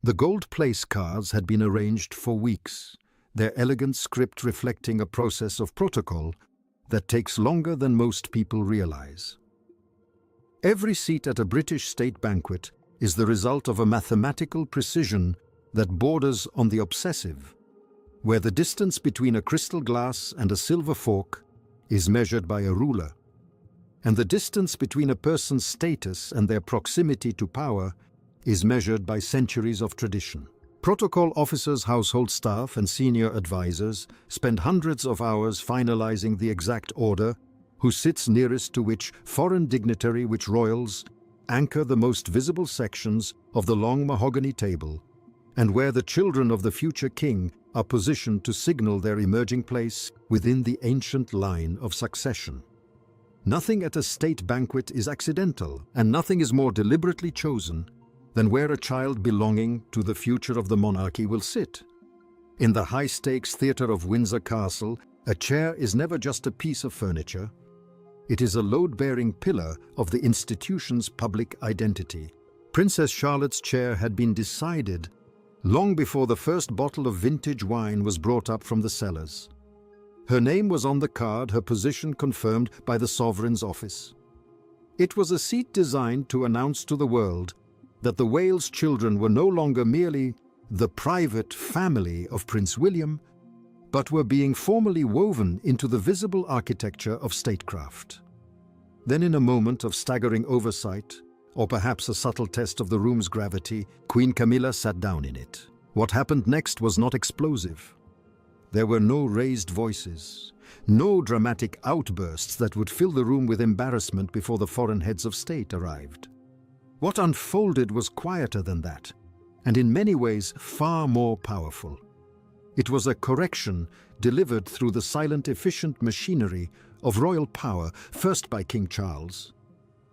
The gold place cards had been arranged for weeks, their elegant script reflecting a process of protocol that takes longer than most people realize. Every seat at a British state banquet is the result of a mathematical precision that borders on the obsessive, where the distance between a crystal glass and a silver fork is measured by a ruler, and the distance between a person's status and their proximity to power is measured by centuries of tradition. Protocol officers, household staff, and senior advisors spend hundreds of hours finalizing the exact order, who sits nearest to which foreign dignitary, which royals anchor the most visible sections of the long mahogany table, and where the children of the future king are positioned to signal their emerging place within the ancient line of succession. Nothing at a state banquet is accidental, and nothing is more deliberately chosen than where a child belonging to the future of the monarchy will sit. In the high-stakes theatre of Windsor Castle, a chair is never just a piece of furniture. It is a load-bearing pillar of the institution's public identity. Princess Charlotte's chair had been decided long before the first bottle of vintage wine was brought up from the cellars. Her name was on the card, her position confirmed by the sovereign's office. It was a seat designed to announce to the world that the Wales children were no longer merely the private family of Prince William, but were being formally woven into the visible architecture of statecraft. Then, in a moment of staggering oversight, or perhaps a subtle test of the room's gravity, Queen Camilla sat down in it. What happened next was not explosive. There were no raised voices, no dramatic outbursts that would fill the room with embarrassment before the foreign heads of state arrived. What unfolded was quieter than that, and in many ways far more powerful. It was a correction delivered through the silent, efficient machinery of royal power, first by King Charles,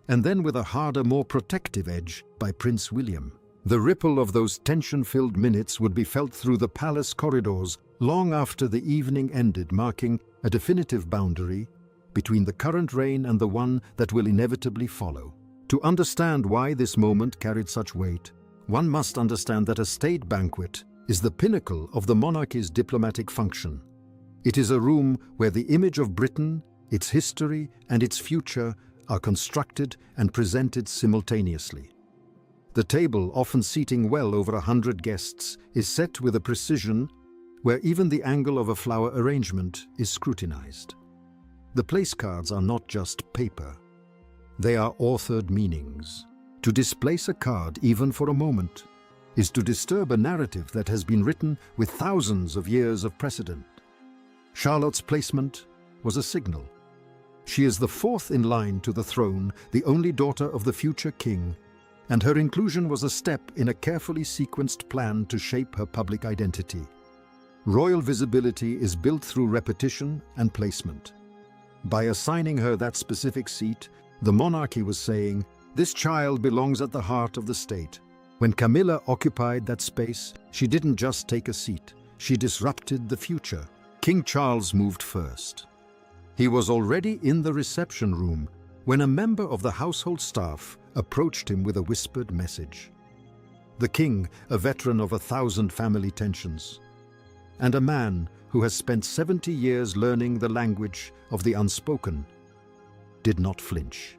and then with a harder, more protective edge by Prince William. The ripple of those tension-filled minutes would be felt through the palace corridors long after the evening ended, marking a definitive boundary between the current reign and the one that will inevitably follow. To understand why this moment carried such weight, one must understand that a state banquet is the pinnacle of the monarchy's diplomatic function. It is a room where the image of Britain, its history, and its future are constructed and presented simultaneously. The table, often seating well over 100 guests, is set with a precision where even the angle of a flower arrangement is scrutinized. The place cards are not just paper. They are authored meanings. To displace a card, even for a moment, is to disturb a narrative that has been written with thousands of years of precedent. Charlotte's placement was a signal. She is the fourth in line to the throne, the only daughter of the future king, and her inclusion was a step in a carefully sequenced plan to shape her public identity. Royal visibility is built through repetition and placement. By assigning her that specific seat, the monarchy was saying, "This child belongs at the heart of the state." When Camilla occupied that space, she didn't just take a seat, she disrupted the future. King Charles moved first. He was already in the reception room when a member of the household staff approached him with a whispered message. The king, a veteran of 1,000 family tensions, and a man who has spent 70 years learning the language of the unspoken, did not flinch.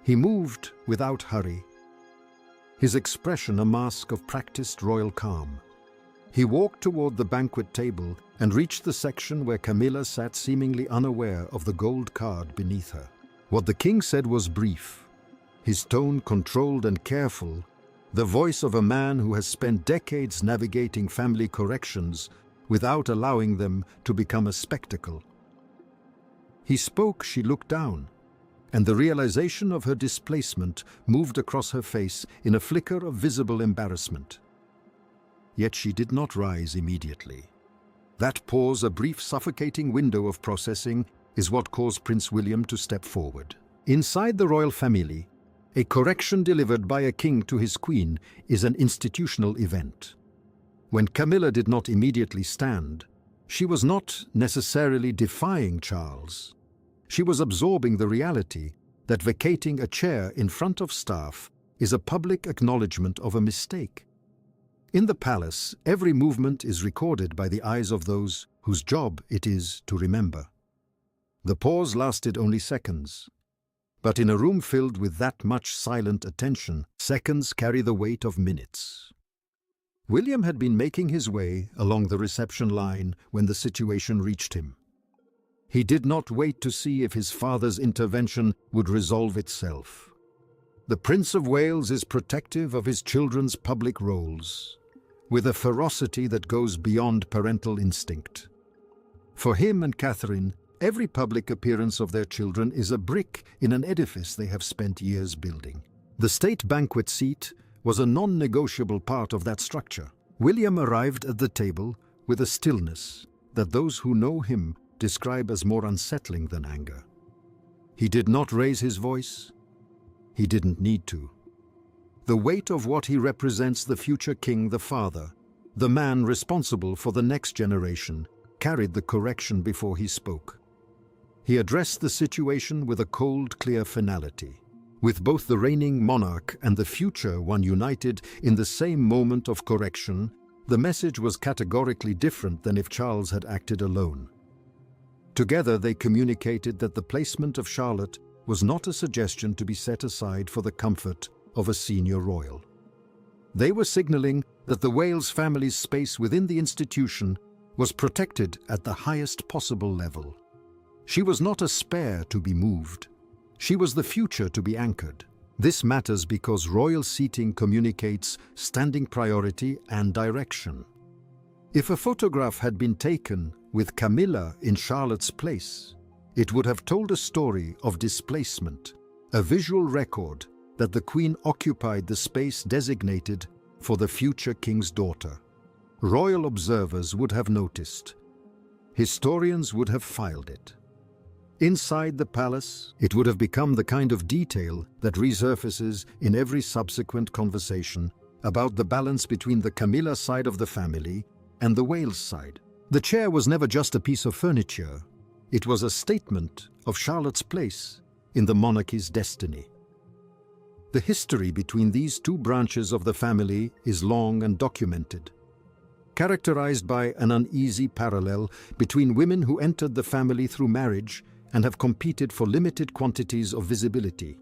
He moved without hurry, his expression a mask of practiced royal calm. He walked toward the banquet table and reached the section where Camilla sat, seemingly unaware of the gold card beneath her. What the king said was brief, his tone controlled and careful, the voice of a man who has spent decades navigating family corrections without allowing them to become a spectacle. He spoke, she looked down, and the realization of her displacement moved across her face in a flicker of visible embarrassment. Yet she did not rise immediately. That pause, a brief suffocating window of processing, is what caused Prince William to step forward. Inside the royal family, a correction delivered by a king to his queen is an institutional event. When Camilla did not immediately stand, she was not necessarily defying Charles. She was absorbing the reality that vacating a chair in front of staff is a public acknowledgement of a mistake. In the palace, every movement is recorded by the eyes of those whose job it is to remember. The pause lasted only seconds. But in a room filled with that much silent attention, seconds carry the weight of minutes. William had been making his way along the reception line when the situation reached him. He did not wait to see if his father's intervention would resolve itself. The Prince of Wales is protective of his children's public roles, with a ferocity that goes beyond parental instinct. For him and Catherine, every public appearance of their children is a brick in an edifice they have spent years building. The state banquet seat was a non-negotiable part of that structure. William arrived at the table with a stillness that those who know him describe as more unsettling than anger. He did not raise his voice. He didn't need to. The weight of what he represents, the future king, the father, the man responsible for the next generation, carried the correction before he spoke. He addressed the situation with a cold, clear finality. With both the reigning monarch and the future one united in the same moment of correction, the message was categorically different than if Charles had acted alone. Together they communicated that the placement of Charlotte was not a suggestion to be set aside for the comfort of a senior royal. They were signaling that the Wales family's space within the institution was protected at the highest possible level. She was not a spare to be moved. She was the future to be anchored. This matters because royal seating communicates standing priority and direction. If a photograph had been taken with Camilla in Charlotte's place, it would have told a story of displacement, a visual record that the Queen occupied the space designated for the future king's daughter. Royal observers would have noticed. Historians would have filed it. Inside the palace, it would have become the kind of detail that resurfaces in every subsequent conversation about the balance between the Camilla side of the family and the Wales side. The chair was never just a piece of furniture. It was a statement of Charlotte's place in the monarchy's destiny. The history between these two branches of the family is long and documented, characterized by an uneasy parallel between women who entered the family through marriage and have competed for limited quantities of visibility.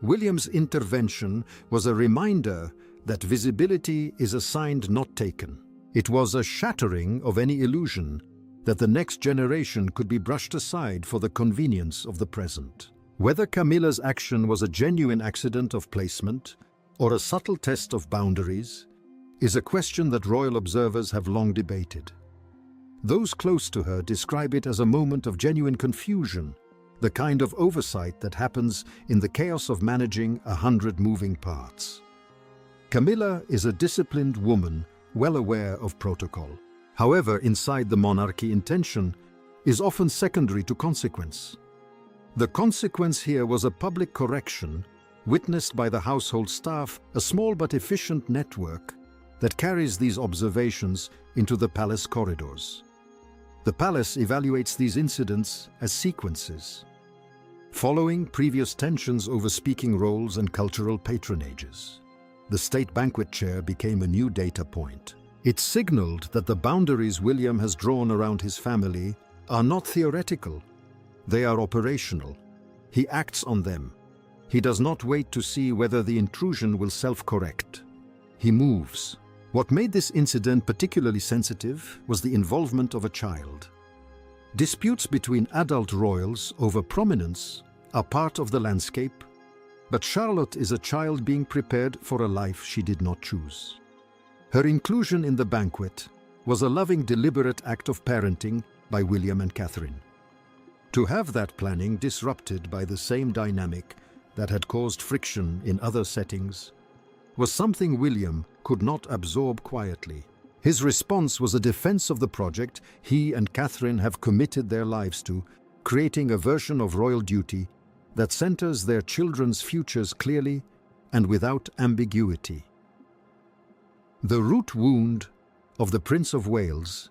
William's intervention was a reminder that visibility is assigned, not taken. It was a shattering of any illusion that the next generation could be brushed aside for the convenience of the present. Whether Camilla's action was a genuine accident of placement or a subtle test of boundaries is a question that royal observers have long debated. Those close to her describe it as a moment of genuine confusion, the kind of oversight that happens in the chaos of managing 100 moving parts. Camilla is a disciplined woman, well aware of protocol. However, inside the monarchy, intention is often secondary to consequence. The consequence here was a public correction witnessed by the household staff, a small but efficient network that carries these observations into the palace corridors. The palace evaluates these incidents as sequences, following previous tensions over speaking roles and cultural patronages. The state banquet chair became a new data point. It signaled that the boundaries William has drawn around his family are not theoretical. They are operational. He acts on them. He does not wait to see whether the intrusion will self-correct. He moves. What made this incident particularly sensitive was the involvement of a child. Disputes between adult royals over prominence are part of the landscape, but Charlotte is a child being prepared for a life she did not choose. Her inclusion in the banquet was a loving, deliberate act of parenting by William and Catherine. To have that planning disrupted by the same dynamic that had caused friction in other settings was something William could not absorb quietly. His response was a defense of the project he and Catherine have committed their lives to, creating a version of royal duty that centers their children's futures clearly and without ambiguity. The root wound of the Prince of Wales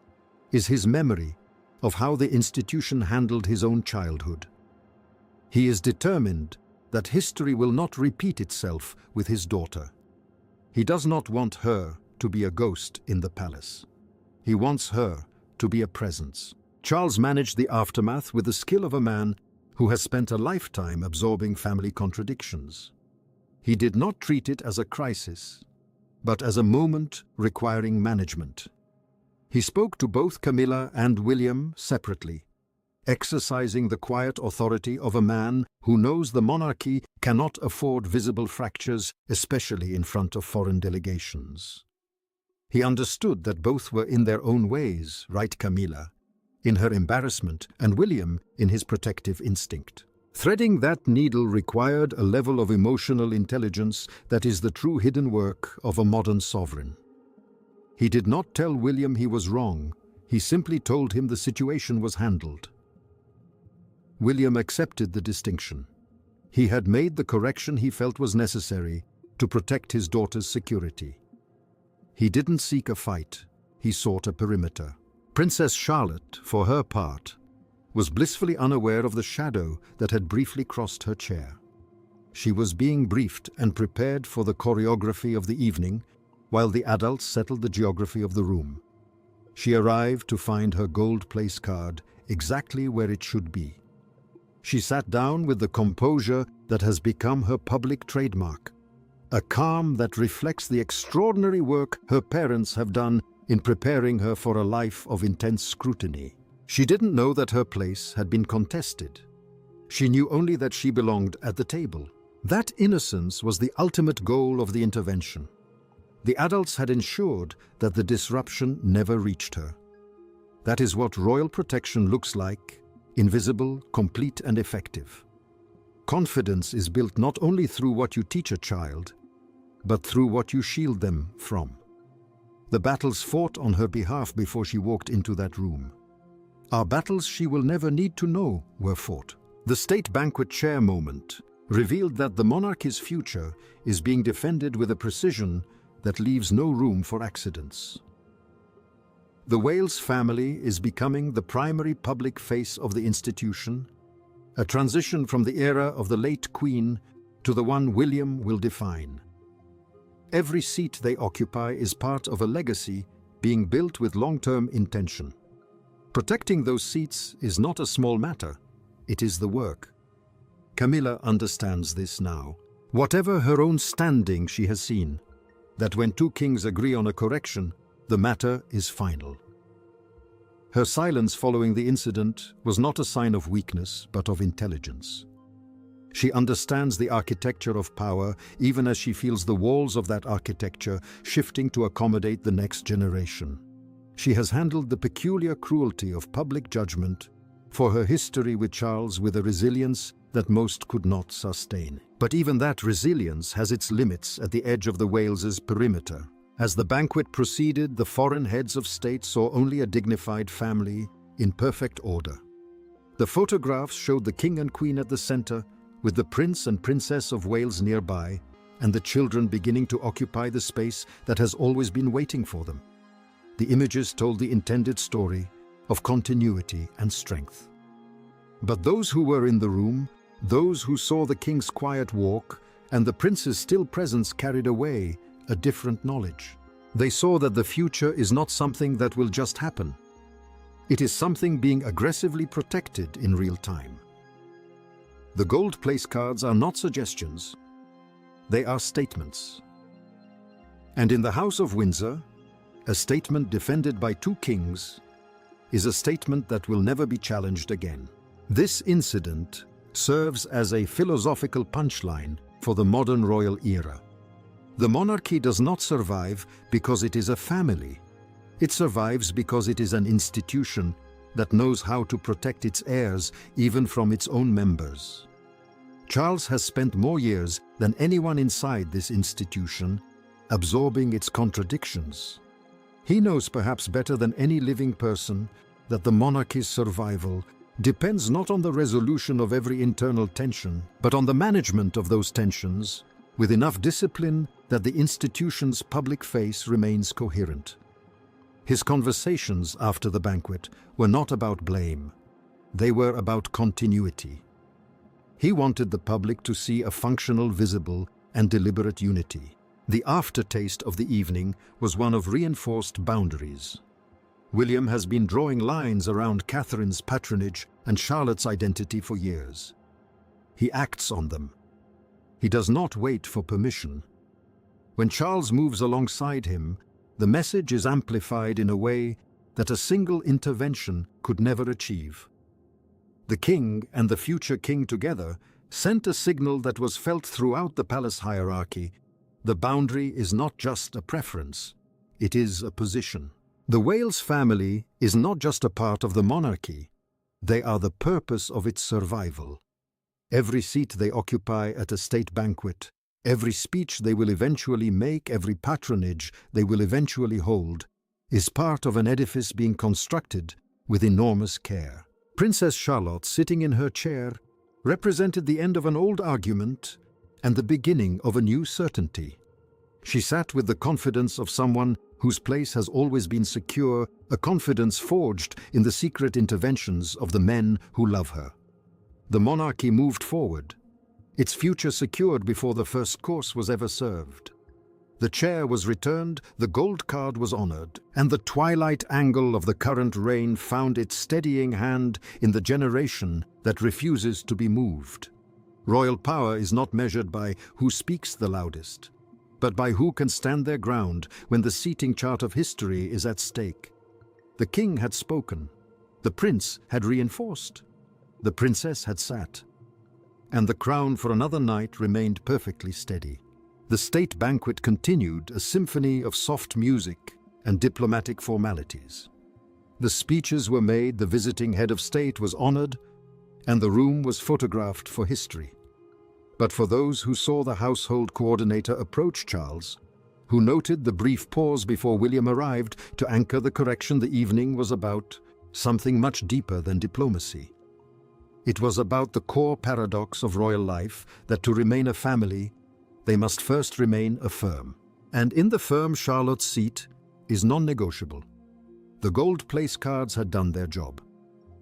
is his memory of how the institution handled his own childhood. He is determined that history will not repeat itself with his daughter. He does not want her to be a ghost in the palace. He wants her to be a presence. Charles managed the aftermath with the skill of a man who has spent a lifetime absorbing family contradictions. He did not treat it as a crisis, but as a moment requiring management. He spoke to both Camilla and William separately, exercising the quiet authority of a man who knows the monarchy cannot afford visible fractures, especially in front of foreign delegations. He understood that both were in their own ways, right, Camilla, in her embarrassment, and William in his protective instinct. Threading that needle required a level of emotional intelligence that is the true hidden work of a modern sovereign. He did not tell William he was wrong, he simply told him the situation was handled. William accepted the distinction. He had made the correction he felt was necessary to protect his daughter's security. He didn't seek a fight, he sought a perimeter. Princess Charlotte, for her part, was blissfully unaware of the shadow that had briefly crossed her chair. She was being briefed and prepared for the choreography of the evening, while the adults settled the geography of the room. She arrived to find her gold place card exactly where it should be. She sat down with the composure that has become her public trademark, a calm that reflects the extraordinary work her parents have done in preparing her for a life of intense scrutiny. She didn't know that her place had been contested. She knew only that she belonged at the table. That innocence was the ultimate goal of the intervention. The adults had ensured that the disruption never reached her. That is what royal protection looks like, invisible, complete, and effective. Confidence is built not only through what you teach a child, but through what you shield them from. The battles fought on her behalf before she walked into that room are battles she will never need to know were fought. The state banquet chair moment revealed that the monarchy's future is being defended with a precision that leaves no room for accidents. The Wales family is becoming the primary public face of the institution, a transition from the era of the late Queen to the one William will define. Every seat they occupy is part of a legacy being built with long-term intention. Protecting those seats is not a small matter, it is the work. Camilla understands this now. Whatever her own standing, she has seen that when two kings agree on a correction, the matter is final. Her silence following the incident was not a sign of weakness, but of intelligence. She understands the architecture of power, even as she feels the walls of that architecture shifting to accommodate the next generation. She has handled the peculiar cruelty of public judgment for her history with Charles with a resilience that most could not sustain. But even that resilience has its limits at the edge of the Wales's perimeter. As the banquet proceeded, the foreign heads of state saw only a dignified family in perfect order. The photographs showed the king and queen at the center, with the Prince and Princess of Wales nearby, and the children beginning to occupy the space that has always been waiting for them. The images told the intended story of continuity and strength. But those who were in the room, those who saw the king's quiet walk and the prince's still presence carried away a different knowledge. They saw that the future is not something that will just happen. It is something being aggressively protected in real time. The gold place cards are not suggestions, they are statements. And in the House of Windsor, a statement defended by two kings is a statement that will never be challenged again. This incident serves as a philosophical punchline for the modern royal era. The monarchy does not survive because it is a family. It survives because it is an institution that knows how to protect its heirs even from its own members. Charles has spent more years than anyone inside this institution absorbing its contradictions. He knows perhaps better than any living person that the monarchy's survival depends not on the resolution of every internal tension, but on the management of those tensions with enough discipline that the institution's public face remains coherent. His conversations after the banquet were not about blame. They were about continuity. He wanted the public to see a functional, visible, and deliberate unity. The aftertaste of the evening was one of reinforced boundaries. William has been drawing lines around Catherine's patronage and Charlotte's identity for years. He acts on them. He does not wait for permission. When Charles moves alongside him, the message is amplified in a way that a single intervention could never achieve. The king and the future king together sent a signal that was felt throughout the palace hierarchy. The boundary is not just a preference, it is a position. The Wales family is not just a part of the monarchy, they are the purpose of its survival. Every seat they occupy at a state banquet, every speech they will eventually make, every patronage they will eventually hold, is part of an edifice being constructed with enormous care. Princess Charlotte, sitting in her chair, represented the end of an old argument and the beginning of a new certainty. She sat with the confidence of someone whose place has always been secure, a confidence forged in the secret interventions of the men who love her. The monarchy moved forward, its future secured before the first course was ever served. The chair was returned, the gold card was honored, and the twilight angle of the current reign found its steadying hand in the generation that refuses to be moved. Royal power is not measured by who speaks the loudest, but by who can stand their ground when the seating chart of history is at stake. The king had spoken, the prince had reinforced, the princess had sat, and the crown for another night remained perfectly steady. The state banquet continued, a symphony of soft music and diplomatic formalities. The speeches were made, the visiting head of state was honored, and the room was photographed for history. But for those who saw the household coordinator approach Charles, who noted the brief pause before William arrived to anchor the correction, the evening was about something much deeper than diplomacy. It was about the core paradox of royal life, that to remain a family, they must first remain a firm. And in the firm, Charlotte's seat is non-negotiable. The gold place cards had done their job.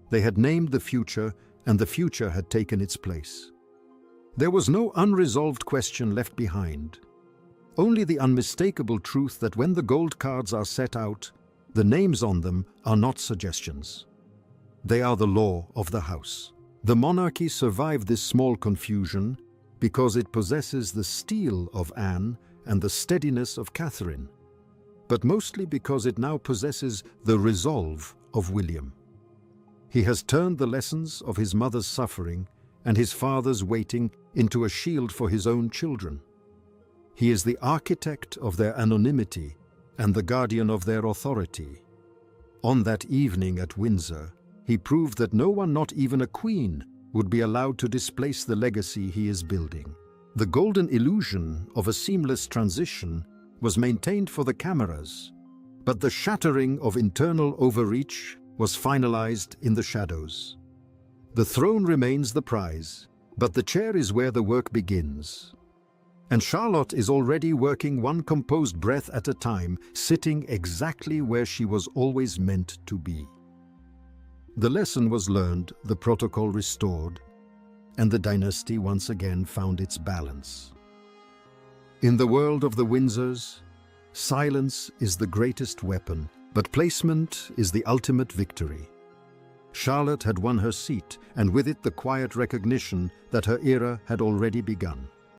They had named the future, and the future had taken its place. There was no unresolved question left behind. Only the unmistakable truth that when the gold cards are set out, the names on them are not suggestions. They are the law of the house. The monarchy survived this small confusion because it possesses the steel of Anne and the steadiness of Catherine, but mostly because it now possesses the resolve of William. He has turned the lessons of his mother's suffering and his father's waiting into a shield for his own children. He is the architect of their anonymity and the guardian of their authority. On that evening at Windsor, he proved that no one, not even a queen, would be allowed to displace the legacy he is building. The golden illusion of a seamless transition was maintained for the cameras, but the shattering of internal overreach was finalized in the shadows. The throne remains the prize, but the chair is where the work begins. And Charlotte is already working one composed breath at a time, sitting exactly where she was always meant to be. The lesson was learned, the protocol restored, and the dynasty once again found its balance. In the world of the Windsors, silence is the greatest weapon, but placement is the ultimate victory. Charlotte had won her seat, and with it the quiet recognition that her era had already begun.